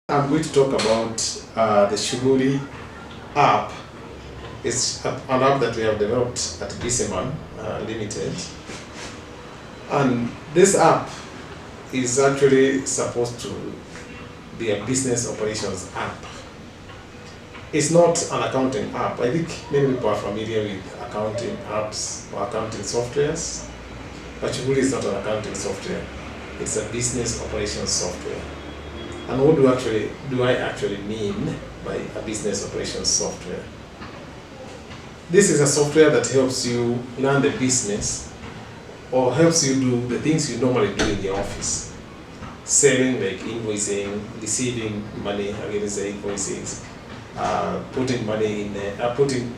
I'm going to talk about the Shughuli app. It's an app that we have developed at Busyman Limited. And this app is actually supposed to be a business operations app. It's not an accounting app. I think many people are familiar with accounting apps or accounting softwares, but Shughuli is not an accounting software. It's a business operations software. And what do I actually mean by a business operations software? This is a software that helps you learn the business or helps you do the things you normally do in the office. Selling, like invoicing, receiving money against the invoices, putting money in putting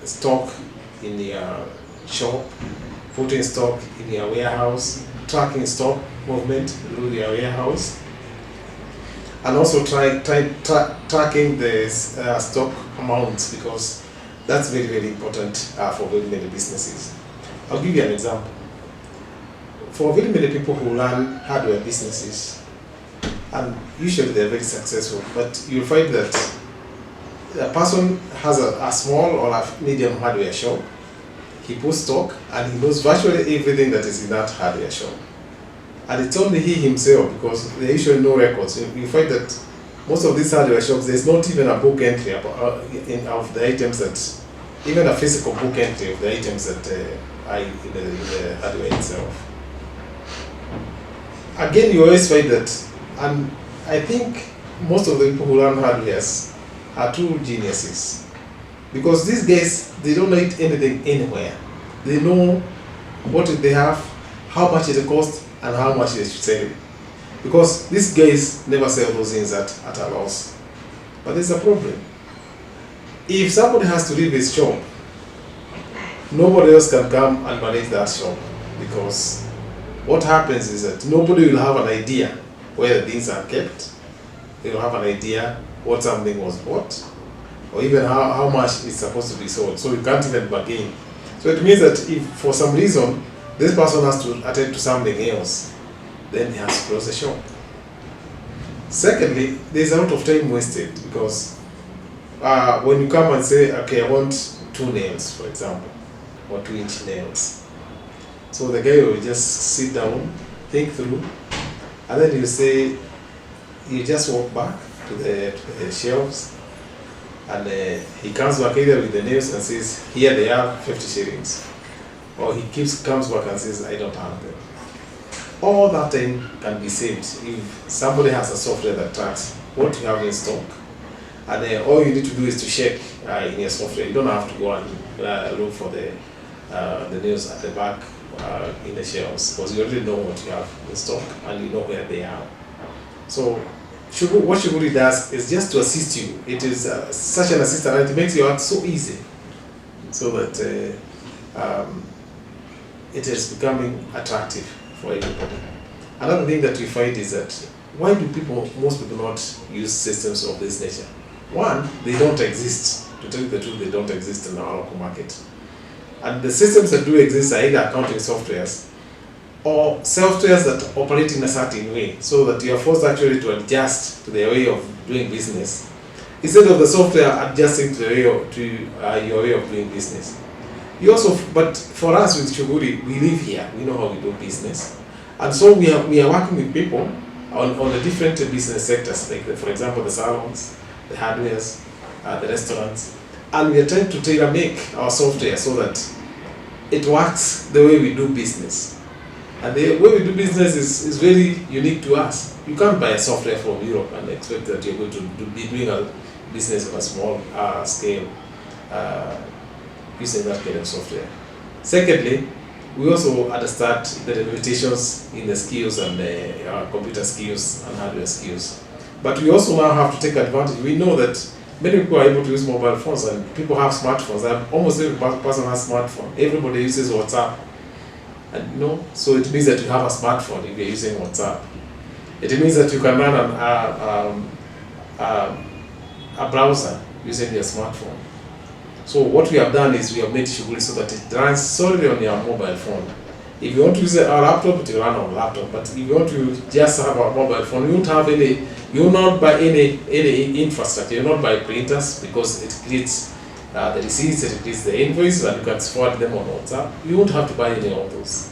stock in the shop, putting stock in your warehouse, tracking stock movement through your warehouse, and also tracking the stock amounts, because that's very, very important for very many businesses. I'll give you an example. For very many people who run hardware businesses, and usually they're very successful, but you'll find that a person has a small or a medium hardware shop. He puts stock and he knows virtually everything that is in that hardware shop. And it's only he himself, because there usually no records. You find that most of these hardware shops, there's not even a book entry of the items that, even a physical book entry of the items that are in the hardware itself. Again, you always find that, and I think most of the people who run hardwares are true geniuses, because these guys, they don't write anything anywhere. They know what they have, how much it costs, and how much they should sell it. Because these guys never sell those things at a loss. But there's a problem. If somebody has to leave his shop, nobody else can come and manage that shop, because what happens is that nobody will have an idea where the things are kept. They will have an idea what something was bought, or even how much it's supposed to be sold. So you can't even bargain. So it means that if for some reason this person has to attend to something else, then he has to close the shop. Secondly, there's a lot of time wasted, because when you come and say, okay, I want 2 nails, for example, or 2-inch nails. So the guy will just sit down, think through, and then you say, you just walk back to the shelves, and he comes back either with the nails and says, here they are, 50 shillings. Or he comes back and says, I don't have them. All that time can be saved if somebody has a software that tracks what you have in stock. And all you need to do is to check in your software. You don't have to go and look for the nails at the back in the shelves, because you already know what you have in stock and you know where they are. So what Shughuli does is just to assist you. It is such an assistant, and it makes your work so easy, so that it is becoming attractive for everybody. Another thing that we find is that, why do most people not use systems of this nature? One, they don't exist. To tell you the truth, they don't exist in our local market. And the systems that do exist are either accounting softwares or softwares that operate in a certain way, so that you are forced actually to adjust to their way of doing business, instead of the software adjusting to your way of doing business. But for us with Shughuli, we live here, we know how we do business. And so we are working with people on the different business sectors, like for example, the salons, the hardwares, the restaurants. And we are trying to tailor-make our software so that it works the way we do business. And the way we do business is very unique to us. You can't buy a software from Europe and expect that you're going to be doing a business on a small scale using that kind of software. Secondly, we also understand the limitations in the skills and the computer skills and hardware skills. But we also now have to take advantage. We know that many people are able to use mobile phones, and people have smartphones. Almost every person has a smartphone. Everybody uses WhatsApp. And so it means that you have a smartphone if you're using WhatsApp. It means that you can run a browser using your smartphone. So what we have done is we have made Shughuli so that it runs solely on your mobile phone. If you want to use a laptop, it will run on laptop. But if you want to just have a mobile phone, you won't have any. You will not buy any infrastructure. You will not buy printers because it creates the receipts, it creates the invoice, and you can forward them on WhatsApp. You won't have to buy any of those.